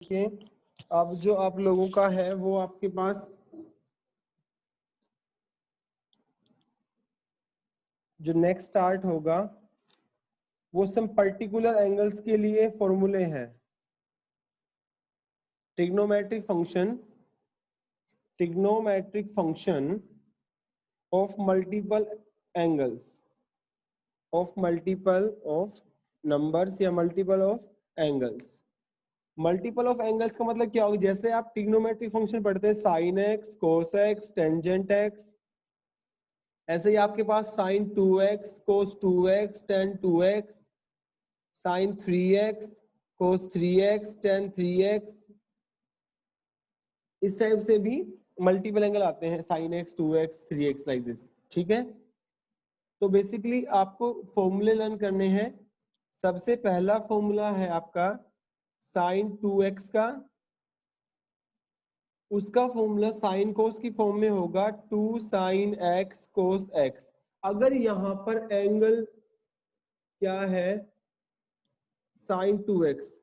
देखिए, अब जो आप लोगों का है वो आपके पास जो नेक्स्ट स्टार्ट होगा वो सम पर्टिकुलर एंगल्स के लिए फॉर्मूले हैं। Trigonometric function of multiple angles of numbers या multiple of angles. Multiple of angles का मतलब क्या होगा? जैसे आप ट्रिग्नोमेट्रिक फंक्शन पढ़ते हैं sine x, cos x, tangent x, ऐसे ही आपके पास sine 2x, cos 2x, tan 2x, sine 3x, cos 3x, tan 3x, इस टाइप से भी मल्टीपल एंगल आते हैं, sign x, 2x, 3x like this. ठीक है, तो बेसिकली आपको फॉर्मूले लर्न करने हैं। सबसे पहला फॉर्मूला है आपका साइन 2x का, उसका फॉर्मूला साइन कोस की फॉर्म में होगा 2 साइन x कोस x। अगर यहाँ पर एंगल क्या है साइन 2x,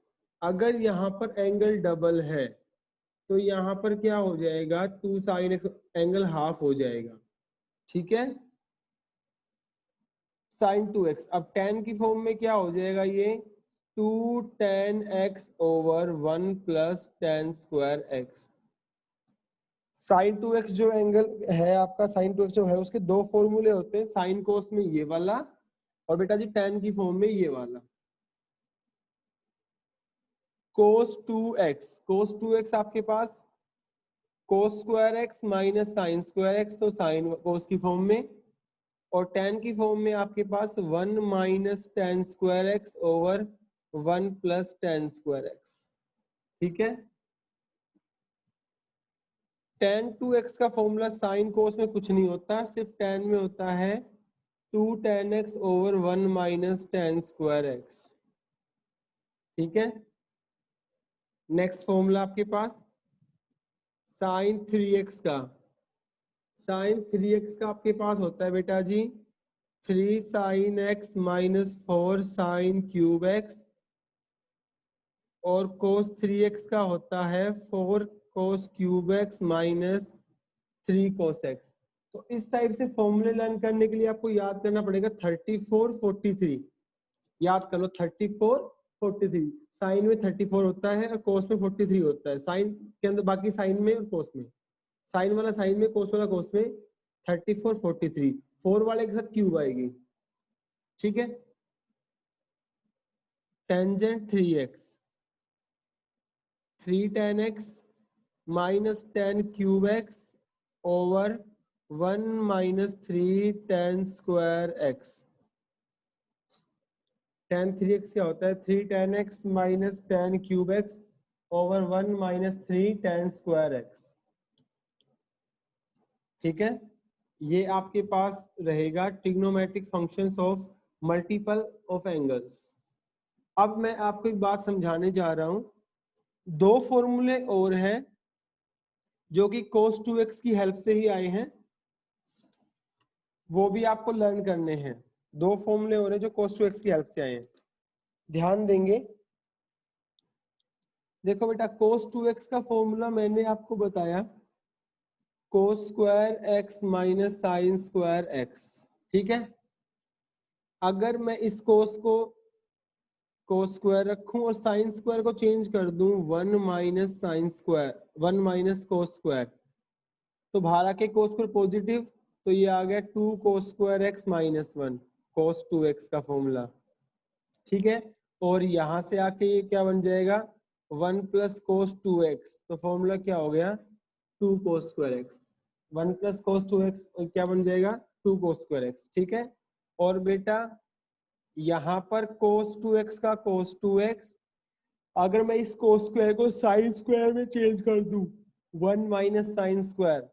अगर यहाँ पर एंगल डबल है तो यहाँ पर क्या हो जाएगा 2 साइन x, एंगल हाफ हो जाएगा। ठीक है, साइन 2x। अब tan की फॉर्म में क्या हो जाएगा ये 2 tan x over 1 plus tan square x। Sine 2x जो एंगल है आपका, साइन 2x जो है उसके दो फॉर्मूले होते हैं, साइन कोस में ये वाला और बेटा जी tan की फॉर्म में ये वाला। कोस 2x आपके पास cos square x minus sine square x, तो साइन कोस की फॉर्म में, और tan की फॉर्म में आपके पास 1 minus tan square x over 1 plus tan square x. ठीक है, tan 2x का फॉर्मूला साइन कोस में कुछ नहीं होता, सिर्फ tan में होता है 2 tan x over 1 minus tan square x. ठीक है, नेक्स्ट फॉर्मूला आपके पास साइन 3x का, साइन 3x का आपके पास होता है बेटा जी 3 sine x minus 4 sine cube x, और कोस 3x का होता है 4 cos cube x minus 3 cos x। तो इस टाइप से फॉर्मूले लर्न करने के लिए आपको याद करना पड़ेगा 34 43। याद कर लो 34 43, साइन में 34 होता है और कोस में 43 होता है, साइन के अंदर बाकी साइन में और कोस में, साइन वाला साइन में, कोस वाला कोस में, 34 43, 4 वाले के साथ क्यूब आएगी। ठीक है, tangent 3x, 3 tan x minus ten cube x over 1 minus 3 tan square x। tan 3x क्या होता है 3 tan x minus ten cube x over 1 minus 3 tan square x। ठीक है, ये आपके पास रहेगा trigonometric functions of multiple of angles. अब मैं आपको एक बात समझाने जा रहा हूं, दो फॉर्मूले और हैं जो कि cos 2x की हेल्प से ही आए हैं, वो भी आपको लर्न करने हैं। दो फॉर्मूले और हैं जो cos 2x की हेल्प से आए हैं, ध्यान देंगे। देखो बेटा cos 2x का फॉर्मूला मैंने आपको बताया cos square x minus sine square x। ठीक है, अगर मैं इस cos को cos स्क्वायर रखूं और साइन स्क्वायर को चेंज कर दूं 1 minus sine square, 1 minus cos square, तो बाहर आके cos स्क्वायर पॉजिटिव, तो ये आ गया 2 cos square x minus 1 cos 2x का फॉर्मूला। ठीक है, और यहां से आके ये क्या बन जाएगा 1 प्लस cos 2x, तो फॉर्मूला क्या हो गया 2 cos square x। 1 plus cos 2x क्या बन जाएगा 2 cos स्क्वायर x। ठीक है, और बेटा यहाँ पर cos 2x का cos 2x, अगर मैं इस cos स्क्वायर को साइन स्क्वायर में चेंज कर दूं 1 माइनस साइन स्क्वायर,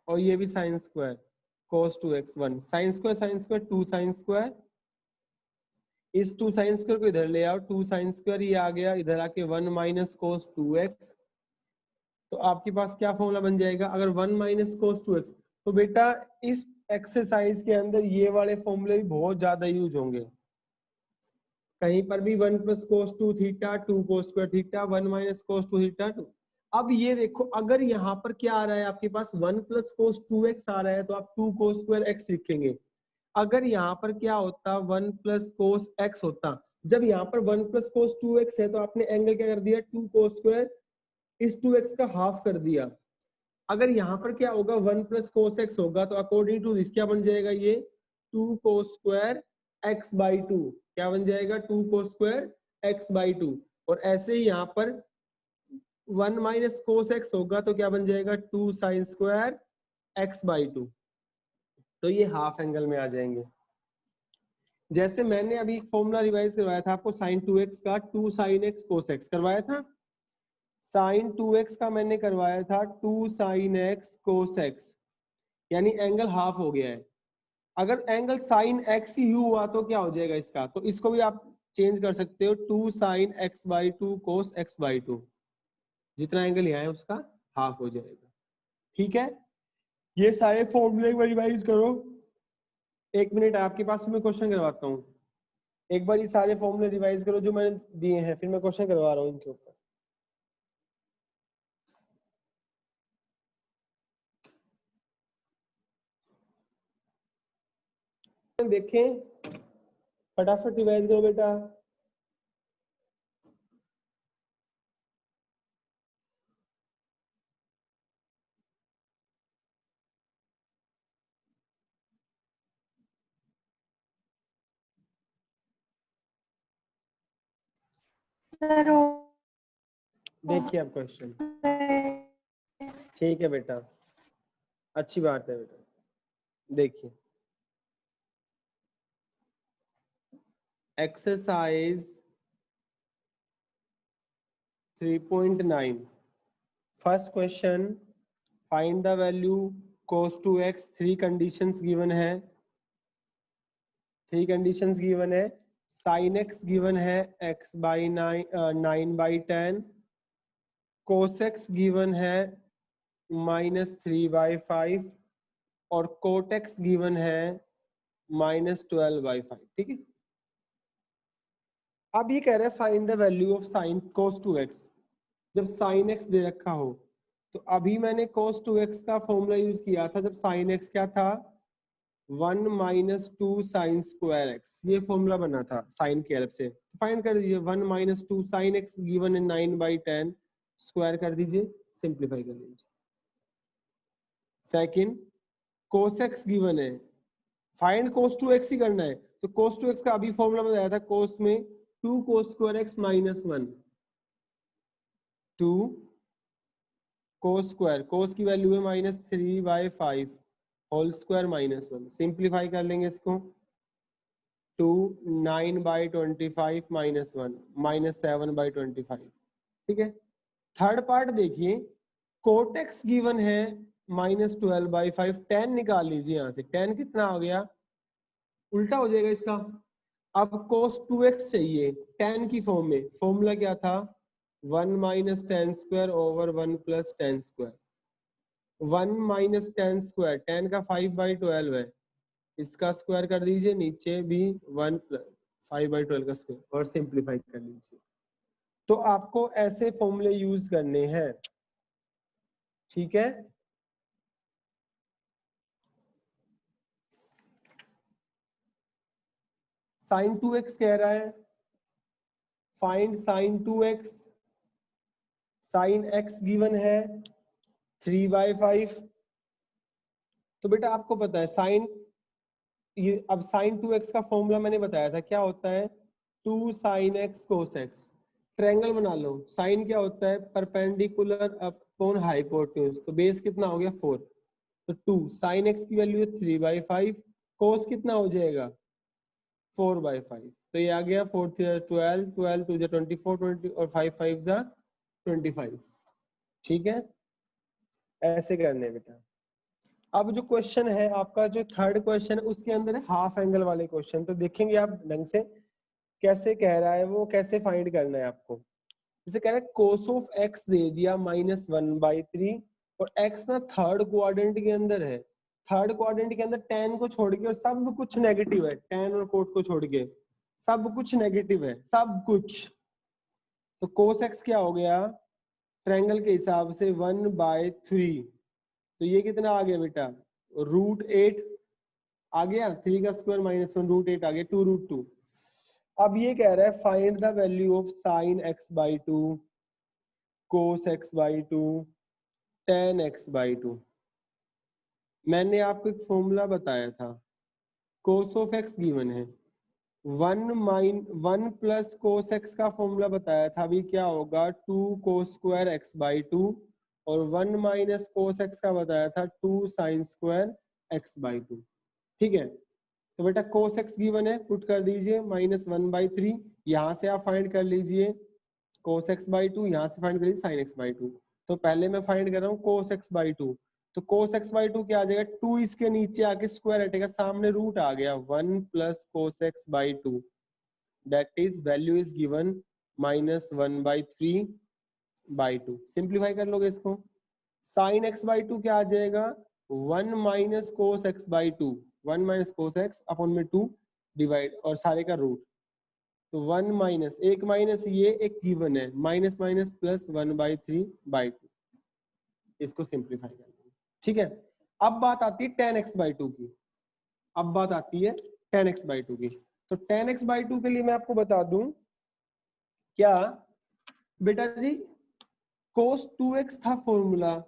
और ये भी sine square cos 2x 1 sine square 2 sine square, इस 2 साइन स्क्वायर को इधर ले आओ, 2 साइन स्क्वायर ये आ गया, इधर आके 1 माइनस cos 2x, तो आपके पास क्या फॉर्मूला बन जाएगा अगर 1 माइनस cos 2x। तो बेटा इस एक्सरसाइज के अंदर ये वाले फॉर्मूले भी बहुत ज्यादा यूज होंगे। कहीं पर भी 1 प्लस कोस 2 theta 2 cos square theta 1 minus कोस 2 थीटा 2। अब ये देखो अगर यहाँ पर क्या आ रहा है आपके पास 1 प्लस कोस 2x आ रहा है तो आप 2 कोस स्क्वायर x लिखेंगे। अगर यहाँ पर क्या होता 1 प्लस कोस x होता, जब यहाँ पर 1 प्लस कोस 2x है तो आपने एंगल क्या कर दिया 2 कोस स्क्वायर इस 2x का हाफ कर दिया। अगर यहाँ पर क्या होगा 1 प्लस कोस x होगा तो अकॉर्डिंग टू दिस क्या बन जाएगा ये 2 कोस स्क्वायर x बाई 2, क्या बन जाएगा 2 कोस स्क्वायर x बाई 2। और ऐसे ही यहाँ पर 1 माइनस कोस x होगा तो क्या बन जाएगा 2 साइन स्क्वायर x बाई 2। तो ये हाफ एंगल में आ जाएंगे। जैसे मैंने अभी एक फॉर्मूला रिवाइज करवाया था आपको साइन 2x का 2 साइन x कोस x करवाया था। साइन 2x का मैंने करवाया था 2 साइन x कोस x, यानी एंगल हाफ हो गया है। अगर एंगल साइन x ही हुआ तो क्या हो जाएगा इसका, तो इसको भी आप चेंज कर सकते हो 2 sine x by 2 cos x by 2, जितना एंगल यहाँ है उसका हाफ हो जाएगा। ठीक है, ये सारे फॉर्मूले रिवाइज करो। 1 मिनट आपके पास, मैं क्वेश्चन करवाता हूँ। एक बार ये सारे फॉर्मूले रिवाइज करो जो मैंने दिए हैं, फिर मैं क्वेश्चन करवा रहा हूँ इनके ऊपर। देखें फटाफट रिवाइज करो बेटा। देखिए आप क्वेश्चन। ठीक है बेटा, अच्छी बात है बेटा। देखिए exercise 3.9 first question, find the value cos 2x। 3 conditions given है, 3 कंडीशंस गिवन है। sin x गिवन है x by 9 by 10, cos x given है -3/5 और cot x गिवन है -12/5। ठीक है, अब ये कह रहा है find the value of sine cos 2x। जब sin x दे रखा हो तो अभी मैंने cos 2x का फॉर्मूला यूज किया था जब sin x क्या था 1 माइनस 2 साइन स्क्वायर x, ये फॉर्मूला बना था साइन की हेल्प से। तो फाइंड कर दीजिए 1 माइनस 2 साइन x गिवन है 9/10, स्क्वायर कर दीजिए, सिंप्लीफाई कर दीजिए। सेकंड cos x गिवन है, फाइंड cos 2x ही करना है। तो cos 2x का अभी फॉर्मूला बताया था cos में 2 cos square x minus 1, 2 cos square, cos की वैल्यू है -3/5 होल स्क्वायर माइनस 1, सिंप्लीफाई कर लेंगे इसको 2 9/25 माइनस 1 -7/25। ठीक है, थर्ड पार्ट देखिए कोट एक्स गिवन है -12/5, 10 निकाल लीजिए यहाँ से, 10 कितना हो गया, उल्टा हो जाएगा इसका। अब cos 2x चाहिए 10 की फॉर्म में, फॉर्मूला क्या था 1 minus 10 square over 1 plus 10 square. 1 minus 10 square 10 का 5/12 है, इसका स्क्वायर कर दीजिए, नीचे भी 1 प्लस 5/12 का स्क्वायर और सिंप्लीफाई कर लीजिए। तो आपको ऐसे फॉर्मूले यूज करने हैं। ठीक है, साइन 2x कह रहा है find sine 2x, sine x given है 3/5। तो बेटा आपको पता है साइन, ये अब साइन 2x का फॉर्मूला मैंने बताया था क्या होता है 2 sine x cos x। Triangle बना लो, साइन क्या होता है परपेंडिकुलर अपॉन हाइपोटेन्यूज, तो बेस कितना हो गया 4, तो 2 साइन x की वैल्यू है 3/5, कोस कितना हो जाएगा 4/5, तो ये आ गया 4 12, 12 2 24, 20 और 5 5 25। ठीक है, ऐसे करने बेटा। अब जो क्वेश्चन है आपका, जो थर्ड क्वेश्चन है उसके अंदर है हाफ एंगल वाले क्वेश्चन, तो देखेंगे आप ढंग से कैसे कह रहा है वो, कैसे फाइंड करना है आपको। जैसे कह रहा है कोस ऑफ एक्स दे दिया -1/3 और एक्स ना थर्ड क्वाड्रेंट के अंदर है, थर्ड क्वाड्रेंट के अंदर tan को छोड़ के और सब कुछ नेगेटिव है, tan और कोट को छोड़ के, सब कुछ नेगेटिव है, सब कुछ। तो कोस एक्स क्या हो गया ट्रायंगल के हिसाब से 1/3। तो ये कितना आ गया बेटा, √8 आ गया, 3 का स्क्वायर माइनस 1 √8 आ गया, 2√2। अब ये कह रहा है find the value of sine x/2, cos x/2, tan x/2। मैंने आपको एक फॉर्मूला बताया था, कोस ऑफ x गिवन है, 1 प्लस कोस एक्स का फॉर्मूला बताया था, अभी क्या होगा 2 कोस स्क्वायर x/2, और 1 माइनस कोस एक्स का बताया था 2 साइन स्क्वायर x/2। ठीक है, तो बेटा कोस एक्स गिवन है, पुट कर दीजिए -1/3, यहाँ से आप फाइंड कर लीजिए कोस x/2, यहाँ से फाइंड कर लीजिए साइन x/2। तो पहले मैं फाइंड कर रहा हूँ कोस x/2, तो कोस x/2 क्या आ जाएगा, 2 इसके नीचे आके स्क्वायर हटेगा, सामने रूट आ गया 1 plus cos x/2, that is value is given -1/3/2। Simplify कर लोगे इसको, साइन x/2 क्या आ जाएगा 1 माइनस कोस x/2, 1 माइनस कोस x अपॉन में 2 डिवाइड और सारे का रूट, तो 1 माइनस एक माइनस ये एक गिवन है, माइनस माइनस प्लस 1/3/2। इसको सिंप्लीफाई कर लो, ठीक है। अब बात आती है tan x/2 की, अब बात आती है tan x/2 की। तो tan x/2 के लिए मैं आपको बता दूं क्या बेटा जी, cos 2x था फॉर्मूला,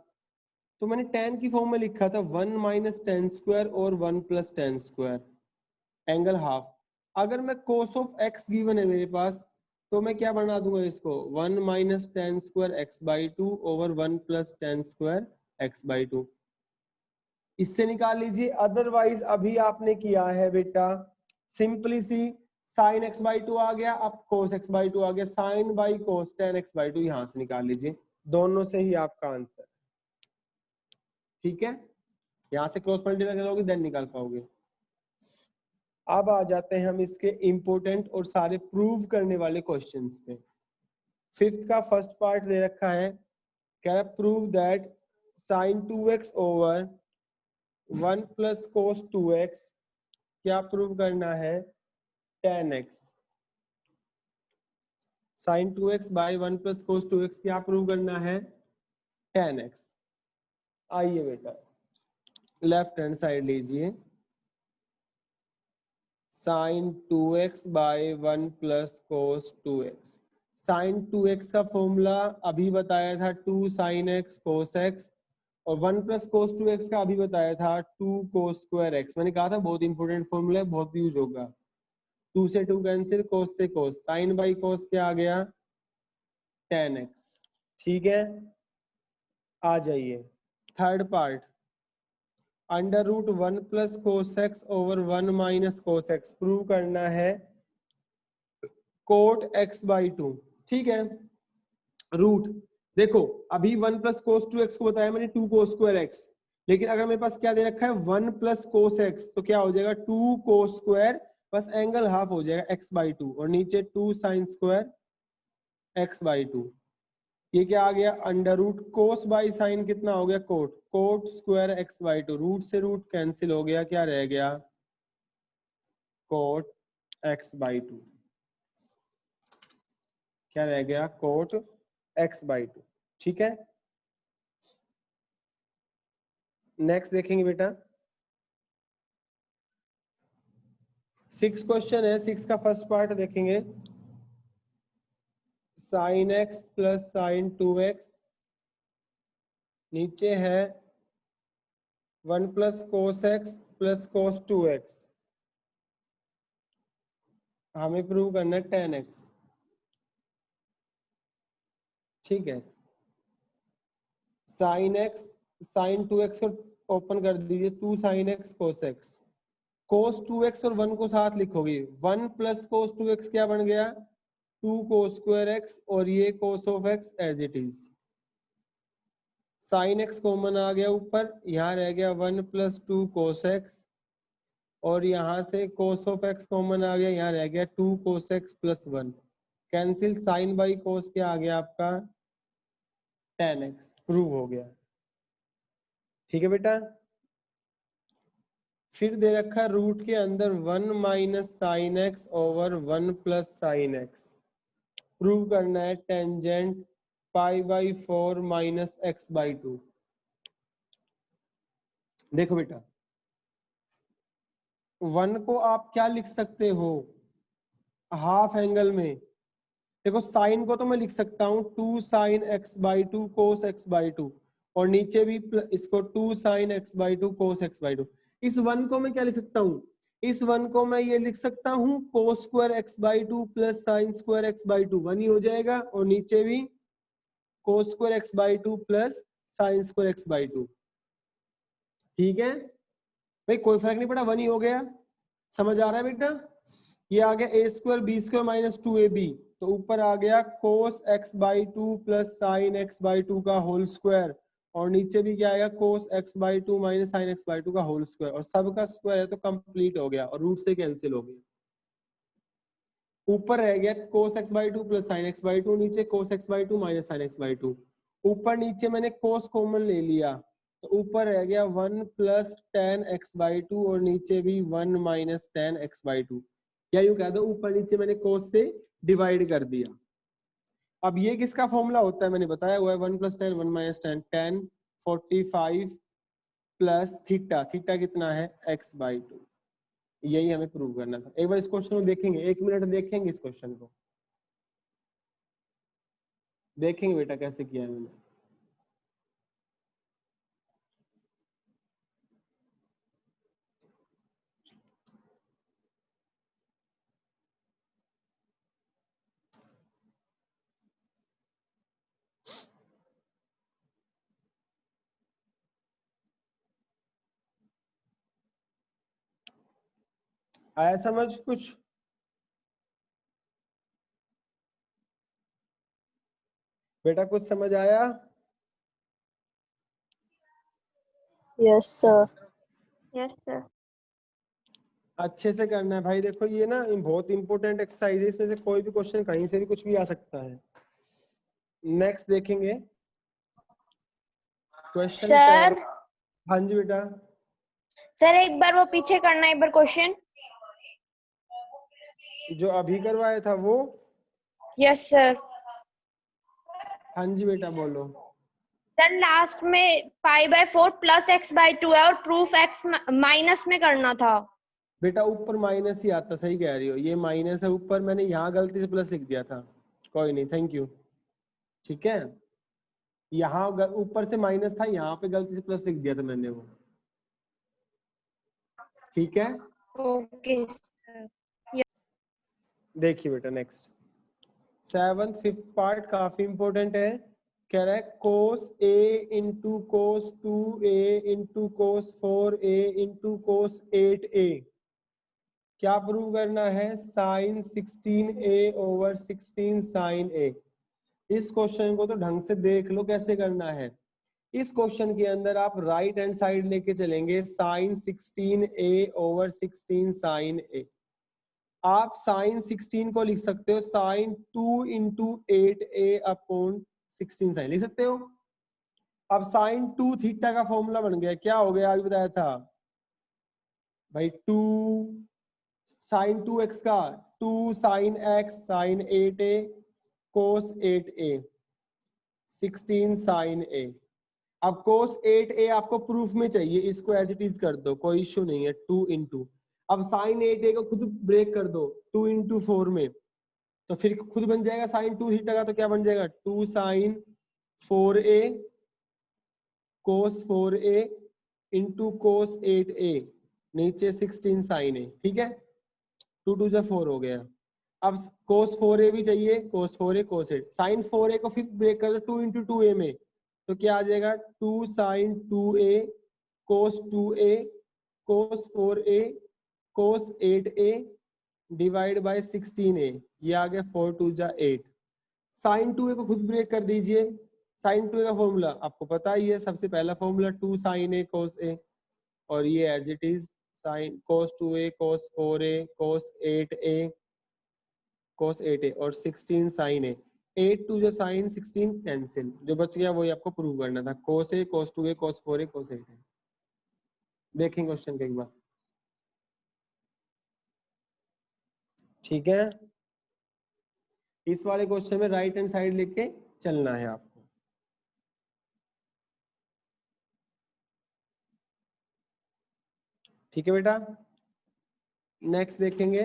तो मैंने tan की फॉर्म में लिखा था 1 माइनस tan स्क्वायर और 1 plus tan square, angle half. अगर मैं cos ऑफ x गिवन है मेरे पास, तो मैं क्या बना दूंगा इसको 1 minus tan square x/2 over 1 plus tan square x/2, इससे निकाल लीजिए। अदरवाइज अभी आपने किया है बेटा सिंपली सी, साइन x/2 आ गया, अब cos x/2 आ गया, sign by cos tan x/2 यहां से निकाल लीजिए, दोनों से ही आपका आंसर, ठीक है। यहां से क्रॉस मल्टीप्लाई करोगे देन निकाल पाओगे। अब आ जाते हैं हम इसके इंपोर्टेंट और सारे प्रूव करने वाले क्वेश्चंस पे। फिफ्थ का फर्स्ट पार्ट दे रखा है, कह रहा prove that sine 2x over 1 plus cos 2x, क्या प्रूव करना है tan x, sine 2x by 1 plus cos 2x क्या प्रूव करना है tan x। आइए बेटा लेफ्ट हैंड साइड लीजिए, sine 2x by 1 plus cos 2x, sine 2x का फॉर्मूला अभी बताया था 2 साइन x कोस x, और 1 प्लस कोस 2x का अभी बताया था 2 कोस स्क्वायर x। मैंने कहा था बहुत इंपॉर्टेंट फॉर्मूला है, बहुत यूज होगा। 2 से 2 कैंसिल, कोस से कोस, साइन बाई कोस क्या आ गया tan x, ठीक है। आ जाइए third part, under root 1 plus cos x over 1 minus cos x prove करना है कोट x/2, ठीक है। रूट देखो अभी 1 प्लस कोस 2x को बताया मैंने 2 कोस स्क्वायर x, लेकिन अगर मेरे पास क्या दे रखा है 1 प्लस कोस x, तो क्या हो जाएगा 2 कोस स्क्वायर, बस एंगल हाफ हो जाएगा x/2, और नीचे 2 साइन स्क्वायर x/2। ये क्या आ गया under root cos by sine कितना हो गया cot, cot square x/2, root से रूट कैंसिल हो गया, क्या रह गया कोट x/2, क्या रह गया कोट x/2, ठीक है। नेक्स्ट देखेंगे बेटा 6 क्वेश्चन है, 6 का फर्स्ट पार्ट देखेंगे, sine x plus sine 2x, नीचे है 1 plus cos x plus cos 2x, हमें प्रूव करना है tan x, ठीक है। साइन x साइन 2x को ओपन कर दीजिए, 2 साइन x कोस x, कोस 2x और 1 को साथ लिखोगे, 1 प्लस कोस 2x क्या बन गया 2 कोस स्क्वायर x, और ये cos of x as it is, sine x common आ गया ऊपर, यहाँ रह गया 1 प्लस 2 कोस x, और यहाँ से कोस ऑफ x कॉमन आ गया, यहाँ रह गया 2 cos x plus 1, cancel, sine by cos क्या आ गया आपका tan x, प्रूव हो गया, ठीक है बेटा। फिर दे रखा रूट के अंदर 1 minus sine x over 1 plus sine x. Prove करना है tangent pi by 4 minus x by 2। देखो बेटा 1 को आप क्या लिख सकते हो हाफ एंगल में। देखो साइन को तो मैं लिख सकता हूँ 2 sign x by 2 cos x by 2, और नीचे भी इसको 2 sign x by 2 cos x by 2। इस 1 को मैं क्या लिख सकता हूँ, इस 1 को मैं ये लिख सकता हूँ कोस square x by 2 plus sign square x by 2, 1 ही हो जाएगा, और नीचे भी कोस square x by 2 plus sign square x by 2। ठीक है भाई, कोई फर्क नहीं पड़ा, 1 ही हो गया। समझ आ रहा है बेटा? ये आ गया a square b square minus 2ab, तो ऊपर आ गया cos x by 2 plus sine x by 2 का होल स्क्वायर, और नीचे भी क्या आएगा cos x by 2 minus sine x by 2 का होल स्क्वायर, और सबका स्क्वायर है तो कंप्लीट हो गया और रूट से कैंसिल हो गया। ऊपर रह गया cos x by 2 plus sine x by 2, नीचे कोस x by 2 minus sine x by 2। ऊपर नीचे मैंने कोस कॉमन ले लिया, तो ऊपर रह गया 1 प्लस टेन एक्स बाई 2, और नीचे भी 1 माइनस टेन एक्स बाई 2, या यूं कह दो ऊपर नीचे मैंने कोस से डिवाइड कर दिया। अब ये किसका फॉर्मूला होता है मैंने बताया हुआ है, 1 plus ten 1 minus ten, ten 45 plus theta, theta कितना है एक्स बाई 2। यही हमें प्रूव करना था। एक बार इस क्वेश्चन को देखेंगे, 1 मिनट देखेंगे इस क्वेश्चन को, देखेंगे बेटा कैसे किया है मैंने। आया समझ कुछ? बेटा कुछ समझ आया? Yes sir. Yes sir. अच्छे से करना है भाई। देखो ये ना बहुत इंपॉर्टेंट एक्सरसाइज है, इसमें से कोई भी क्वेश्चन कहीं से भी कुछ भी आ सकता है। नेक्स्ट देखेंगे क्वेश्चन सर 7। हाँ जी बेटा। सर एक बार वो पीछे करना, एक बार क्वेश्चन। जो अभी करवाया था वो? Yes sir. हाँ जी बेटा बोलो। सर लास्ट में pi by 4 plus x by 2 है और प्रूफ एक्स माइनस में करना था। बेटा ऊपर माइनस ही आता, सही कह रही हो, ये माइनस है ऊपर, मैंने यहाँ गलती से प्लस लिख दिया था, कोई नहीं, थैंक यू। ठीक है, यहाँ ऊपर से माइनस था, यहाँ पे गलती से प्लस लिख दिया था मैंने वो। ठीक है, ओके सर। देखिए बेटा नेक्स्ट 7th 5th पार्ट काफी इंपॉर्टेंट है। कह रहा है cos a into cos 2a into cos 4a into cos 8a क्या प्रूव करना है, sine 16a over 16 sine a। इस क्वेश्चन को तो ढंग से देख लो कैसे करना है। इस क्वेश्चन के अंदर आप राइट हैंड साइड लेके चलेंगे, sine 16a over 16 sine a। आप साइन 16 को लिख सकते हो sign 2 into 8a upon 16 sign लिख सकते हो। अब साइन 2 थीटा का फॉर्मूला बन गया, क्या हो गया अभी बताया था भाई, 2 साइन 2x का 2 sine x sine 8a cos 8a 16 sine a। अब कोस 8a आपको प्रूफ में चाहिए, इसको एज इट इज कर दो, कोई इश्यू नहीं है, 2 इंटू, अब साइन 8a को खुद ब्रेक कर दो 2 इंटू 4 में, तो फिर खुद बन जाएगा साइन 2 थीटा का, तो क्या बन जाएगा 2 साइन 4a कोस 4a इंटू कोस 8a नीचे 16 साइन a। ठीक है, 2 2 जा 4 हो गया। अब कोस 4a भी चाहिए, कोस 4a कोस 8, साइन 4a को फिर ब्रेक कर दो 2 इंटू 2a में, तो क्या आ जाएगा 2 sine 2a cos 2a cos 4a cos 8a divide by 16a, ये आ गया 4 2 जा 8। साइन 2a को खुद ब्रेक कर दीजिए, साइन 2a का फॉर्मूला आपको पता ही है, सबसे पहला formula 2 sine a cos a, और ये as it is sine cos 2a cos 4a cos 8a cos 8a और 16 साइन a, 8 2 जो साइन 16 कैंसिल, जो बच गया वही आपको प्रूव करना था, कोस a cos 2a cos 4a cos 8a। देखेंगे क्वेश्चन का एक बार। ठीक है, इस वाले क्वेश्चन में राइट हैंड साइड लेके चलना है आपको। ठीक है बेटा, नेक्स्ट देखेंगे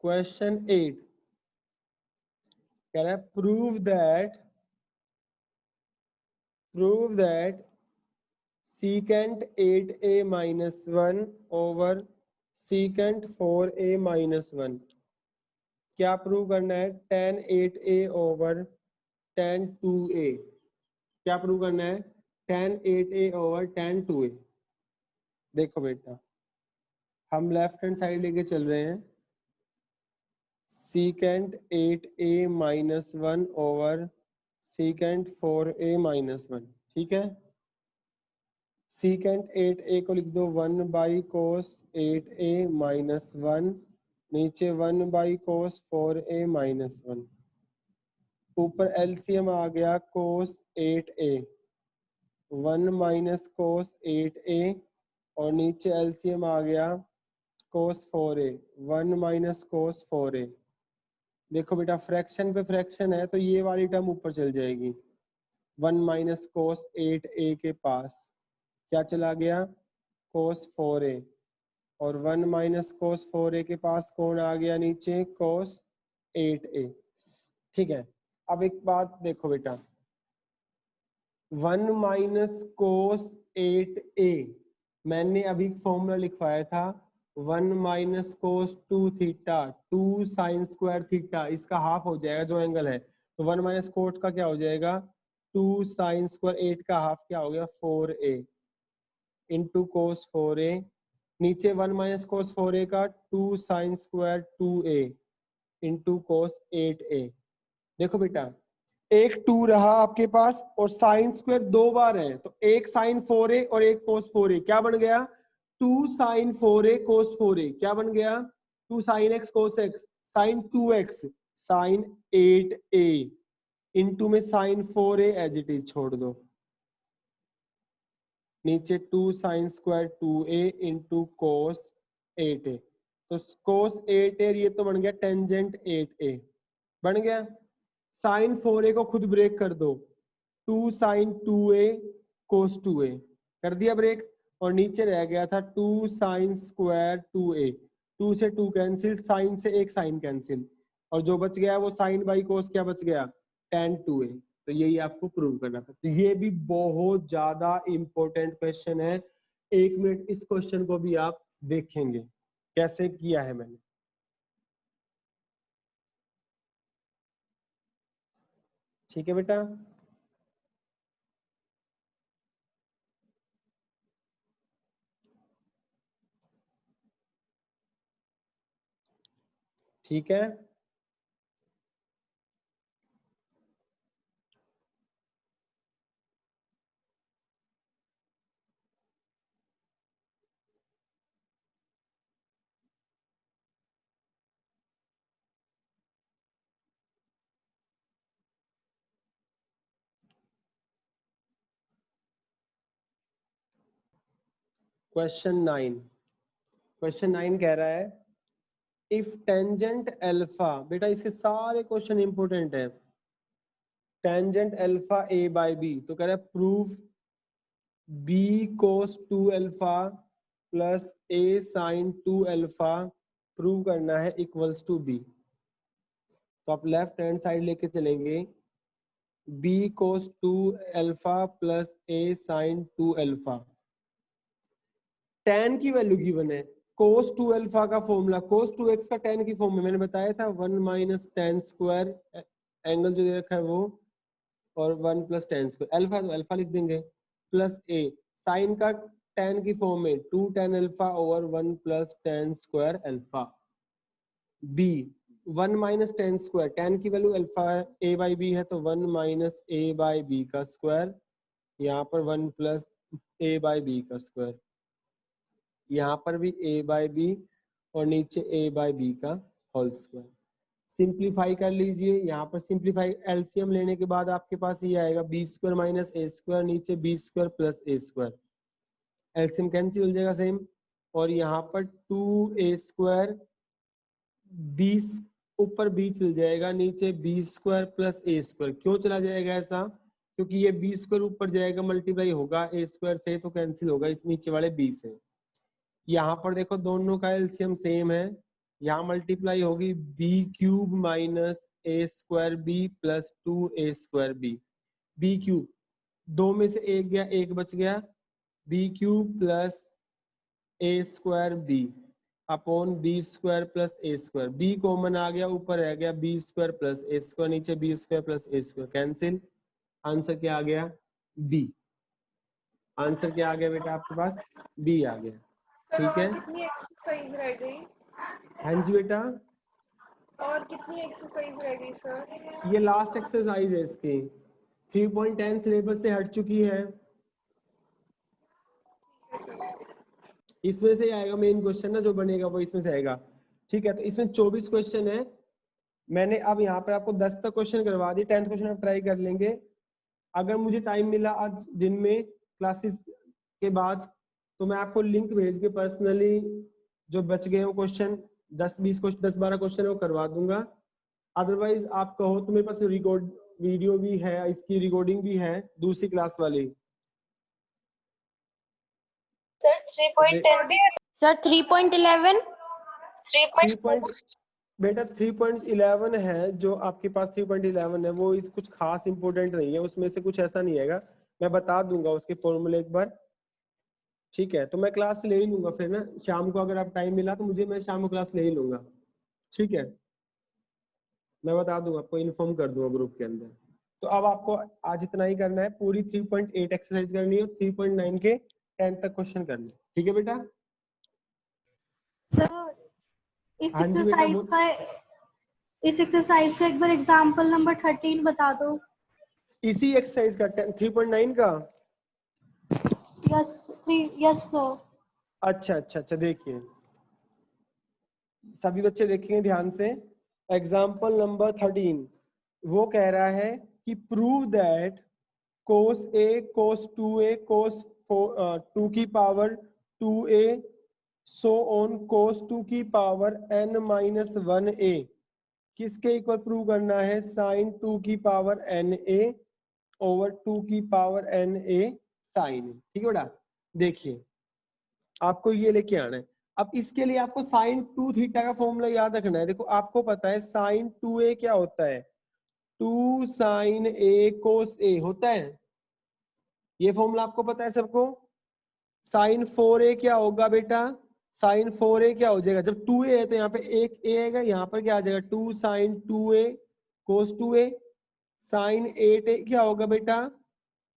क्वेश्चन 8। कह रहा है prove that secant 8a minus 1 over secant 4a minus 1। क्या प्रूव करना है? tan 8a over tan 2a। क्या प्रूव करना है? tan 8a over tan 2a। देखो बेटा, हम लेफ्ट हैंड साइड लेके चल रहे हैं। secant 8a minus 1 over secant 4a minus 1। ठीक है, secant 8a को लिख दो 1 बाई cos 8a माइनस 1, नीचे 1 बाई cos 4a माइनस 1, ऊपर एलसीएम आ गया cos 8a 1 minus cos 8a, और नीचे एलसीएम आ गया cos 4a 1 minus cos 4a। देखो बेटा, फ्रैक्शन पे फ्रैक्शन है तो ये वाली टर्म ऊपर चल जाएगी। 1 माइनस cos 8a के पास क्या चला गया? cos 4a, और 1 माइनस cos 4a के पास कौन आ गया नीचे? cos 8a। ठीक है, अब एक बात देखो बेटा, 1 माइनस cos 8a मैंने अभी फॉर्मूला लिखवाया था 1 minus cos 2 theta 2 sine square theta, इसका हाफ हो जाएगा जो एंगल है, तो 1 माइनस कोट का क्या हो जाएगा? 2 साइन स्क्वायर 8 का हाफ क्या हो गया? 4a इंटू कोस 4a, नीचे 1 माइनस कोस 4a का 2 sine square 2a into cos 8a। देखो बेटा, एक 2 रहा आपके पास और साइन स्क्वायर 2 बार है, तो एक साइन 4a और एक कोस 4a, क्या बन गया? 2 साइन 4a कोस 4a। क्या बन गया? 2 sine x cos x, sine 2x sine 8a into में sine 4a as it is छोड़ दो, नीचे 2 sine square 2a into cos 8a। तो कोस 8a ये तो बन गया टेंजेंट 8a, बन गया। साइन 4a को खुद ब्रेक कर दो, 2 साइन 2a कोस 2a कर दिया ब्रेक, और नीचे रह गया था 2 साइन स्क्वायर 2a। 2 से 2 कैंसिल, साइन से एक साइन कैंसिल, और जो बच गया वो साइन बाई कोस क्या बच गया? tan 2a। तो यही आपको प्रूव करना था। तो ये भी बहुत ज्यादा इंपॉर्टेंट क्वेश्चन है। 1 मिनट इस क्वेश्चन को भी आप देखेंगे कैसे किया है मैंने। ठीक है बेटा, ठीक है। क्वेश्चन 9 कह रहा है इफ टेंजेंट अल्फा, बेटा इसके सारे क्वेश्चन इंपोर्टेंट है। Tangent alpha a by B, तो कह रहा है prove b cos 2 alpha plus a sin 2 alpha prove करना है इक्वल्स टू b। तो आप लेफ्ट हैंड साइड लेके चलेंगे, b cos 2 alpha plus a sin 2 alpha. tan की वैल्यू गिवन है, cos 2 अल्फा का फॉर्मूला cos 2x का tan की फॉर्म में मैंने बताया था 1 माइनस tan स्क्वायर, एंगल जो दे रखा है वो, और 1 प्लस tan स्क्वायर, अल्फा तो अल्फा लिख देंगे, प्लस a साइन का tan की फॉर्म में 2 tan alpha over 1 plus tan square alpha. b 1 minus tan square, tan की वैल्यू अल्फा है, a बाई बी है तो 1 माइनस a बाई बी का स्क्वायर, यहाँ पर 1 प्लस a बाई बी का स्क्वायर, यहाँ पर भी a बाई बी और नीचे a बाई बी का होल स्क्वायर। सिंप्लीफाई कर लीजिए, यहाँ पर सिंप्लीफाई एलसीएम लेने के बाद आपके पास ये आएगा बी स्क्वायर माइनस ए स्क्वायर, नीचे बी स्क्वायर प्लस ए स्क्वायर, एलसीएम कैंसिल हो जाएगा सेम, और यहाँ पर 2a² 20 ऊपर b चल जाएगा, नीचे b² प्लस a²। क्यों चला जाएगा ऐसा? क्योंकि ये b² ऊपर जाएगा, मल्टीप्लाई होगा a² से तो कैंसिल होगा इस नीचे वाले b से। यहाँ पर देखो दोनों का एलसीएम सेम है, यहाँ मल्टीप्लाई होगी b³ minus a²b plus 2a²b। b³ दो में से एक गया, एक बच गया, b³ plus a²b upon b² plus a²। b common आ गया, ऊपर रह गया b² प्लस a², नीचे b² plus a², cancel. Answer क्या आ गया? b। आंसर क्या आ गया बेटा आपके पास? b आ गया। ठीक है, कितनी एक्सरसाइज रह गई? हाँ जी बेटा, और कितनी एक्सरसाइज रह गई सर? ये लास्ट एक्सरसाइज है इसकी, 3.10 सिलेबस से हट चुकी है। इसमें से आएगा मेन क्वेश्चन ना, जो बनेगा वो इसमें से आएगा। ठीक है, तो इसमें 24 क्वेश्चन है। मैंने अब यहाँ पर आपको 10 तक क्वेश्चन करवा दी, 10th क्वेश्चन आप ट्राई कर लेंगे। अगर मुझे टाइम मिला आज दिन में क्लासेस के बाद तो मैं आपको लिंक भेज के पर्सनली जो बच गए हो क्वेश्चन 10-20 क्वेश्चन 10-12 क्वेश्चन वो करवा दूंगा। अदरवाइज आप कहो तो मेरे पास रिकॉर्ड वीडियो भी है, इसकी रिकॉर्डिंग भी है दूसरी क्लास वाली। सर 3.10 भी है? सर 3.11 बेटा 3.11 है जो आपके पास 3.11 है, वो इस कुछ खास इंपोर्टेंट नहीं है, उसमें से कुछ ऐसा नहीं है। मैं बता दूंगा उसके फॉर्मूले एक बार। ठीक है, तो मैं क्लास ले ही लूंगा फिर ना शाम को, अगर आप टाइम मिला तो मुझे, मैं शाम को क्लास ले ही लूंगा। ठीक है, मैं बता दूंगा आपको, इन्फॉर्म कर दूंगा ग्रुप के अंदर। तो अब आपको आज इतना ही करना है, पूरी 3.8 एक्सरसाइज करनी है, 3.9 के 10 तक क्वेश्चन करने। ठीक है बेटा? सर इस हाँ जी बेटा, इस एक्सरसाइज का एक बार एग्जांपल नंबर 13 बता दो। इसी एक्सरसाइज का 3.9 का? Yes sir. अच्छा अच्छा अच्छा, देखिए सभी बच्चे देखेंगे ध्यान से। एग्जाम्पल नंबर 13 वो कह रहा है कि prove that cos a cos 2a cos 2 की power 2a so on cos 2 की पावर n माइनस 1a किसके इक्वल प्रूव करना है? sin 2 की पावर na ओवर 2 की पावर na sin। ठीक है बेटा, देखिए आपको ये लेके आना है। अब इसके लिए आपको sin 2 थीटा का फॉर्मूला याद रखना है। देखो आपको पता है sin 2a क्या होता है? 2 sin a cos a होता है, ये फॉर्मूला आपको पता है सबको। sin 4a क्या होगा बेटा? sin 4a क्या हो जाएगा? जब 2a है तो यहाँ पे एक a आएगा, यहाँ पर क्या आ जाएगा? 2 sin 2a cos 2a। sin 8a क्या होगा बेटा?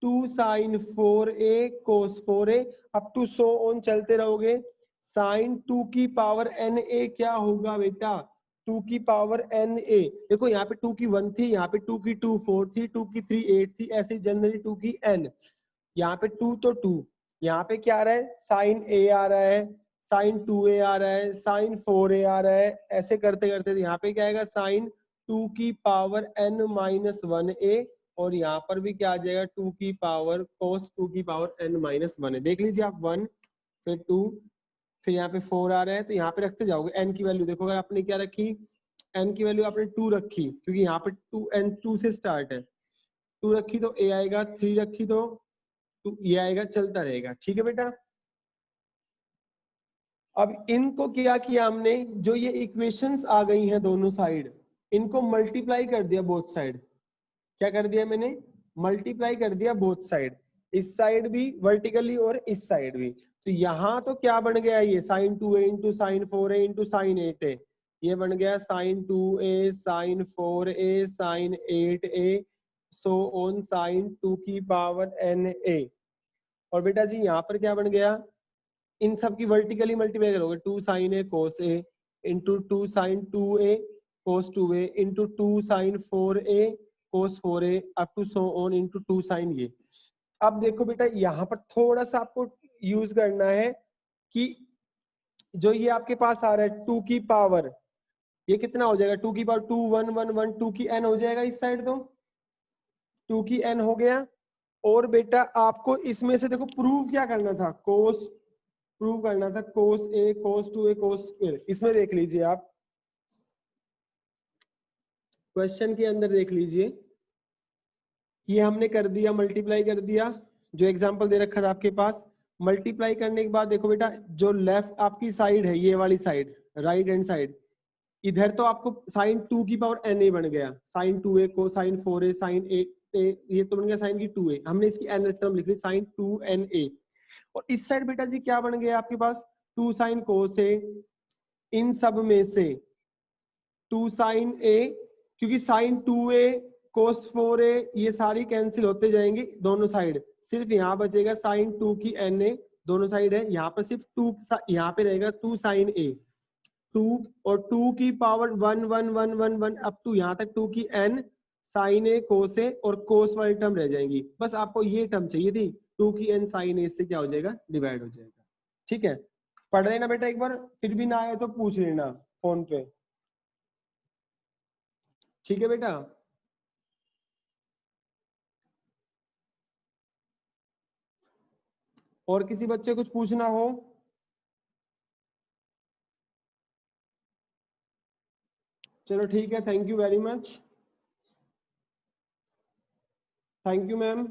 2 sin 4a cos 4a। Up to so on चलते रहोगे। sin 2 की पावर na क्या होगा बेटा? 2 की पावर na। देखो यहाँ पे 2 की 1 थी, यहाँ पे 2 की 2 4 थी, 2 की 3 8 थी, ऐसे जनरली 2 की n। यहाँ पे 2 तो 2, यहाँ पे क्या आ रहा है? sin a आ रहा है, sin 2a आ रहा है, sin 4a आ रहा है, ऐसे करते करते यहाँ पे क्या आएगा? sin 2 की पावर n माइनस 1a, और यहाँ पर भी क्या आ जाएगा? 2 की पावर cos 2 की पावर n माइनस 1 है। देख लीजिए आप, 1 फिर 2 फिर यहाँ पे 4 आ रहा है, तो यहाँ पे रखते जाओगे n की वैल्यू। देखो अगर आपने क्या रखी, n की वैल्यू आपने 2 रखी, क्योंकि यहाँ पे 2 से स्टार्ट है, 2 रखी तो a आएगा, 3 रखी तो ये आएगा, चलता रहेगा। ठीक है बेटा? अब इनको क्या किया हमने, जो ये इक्वेशंस आ गई हैं दोनों साइड, इनको मल्टीप्लाई कर दिया बोथ साइड। क्या कर दिया मैंने? मल्टीप्लाई कर दिया बोथ साइड, इस साइड भी वर्टिकली और इस साइड भी। तो यहाँ तो क्या बन गया? ये sin 2a into sine 4a into sine 8a, ये बन गया sin 2a sin 4a sin 8a so on sin 2 की पावर na। और बेटा जी यहाँ पर क्या बन गया? इन सब की वर्टिकली मल्टीप्लाई करोगे, 2 sin a cos a into 2 sin 2a cos 2a into 2 sin 4a cos 4a up to so on into 2 sin ये। अब देखो बेटा यहाँ पर थोड़ा सा आपको यूज करना है कि जो ये आपके पास आ रहा है 2 की पावर, ये कितना हो जाएगा? 2 की पावर 2 1 1 1 2 की n हो जाएगा इस साइड, तो 2 की n हो गया। और बेटा आपको इसमें से देखो प्रूव क्या करना था? cos प्रूव करना था cos a cos 2a cos square। इसमें देख लीजिए आप, क्वेश्चन के अंदर देख लीजिए, ये हमने कर दिया, मल्टीप्लाई कर दिया, जो एग्जांपल दे रखा था आपके पास। मल्टीप्लाई करने के बाद देखो बेटा, जो लेफ्ट आपकी साइड है, ये वाली साइड, राइट हैंड साइड, इधर तो आपको साइन 2 की पावर n a बन गया, साइन 2a को साइन 4a साइन 8a, ये तो बन गया साइन की 2a, हमने इसकी n टर्म लिख ली साइन 2na। और इस साइड बेटा जी क्या बन गया आपके पास, 2 साइन cos a, इन सब में से 2 साइन a, क्योंकि साइन 2a cos 4a ये सारी कैंसिल होते जाएंगे दोनों साइड, सिर्फ यहाँ बचेगा साइन 2 की na, दोनों साइड है, यहाँ पर सिर्फ 2, यहाँ पे रहेगा 2 साइन a, 2 और 2 की पावर 1 1 1 1 1 अप टू यहाँ तक 2 की n sine a cos a, और कोस वाली टर्म रह जाएंगी। बस आपको ये टर्म चाहिए थी, 2 की n साइन a से क्या हो जाएगा, डिवाइड हो जाएगा। ठीक है, पढ़ लेना बेटा एक बार, फिर भी ना आए तो पूछ लेना फोन पे। ठीक है बेटा, और किसी बच्चे कुछ पूछना हो? चलो ठीक है, thank you very much, thank you ma'am.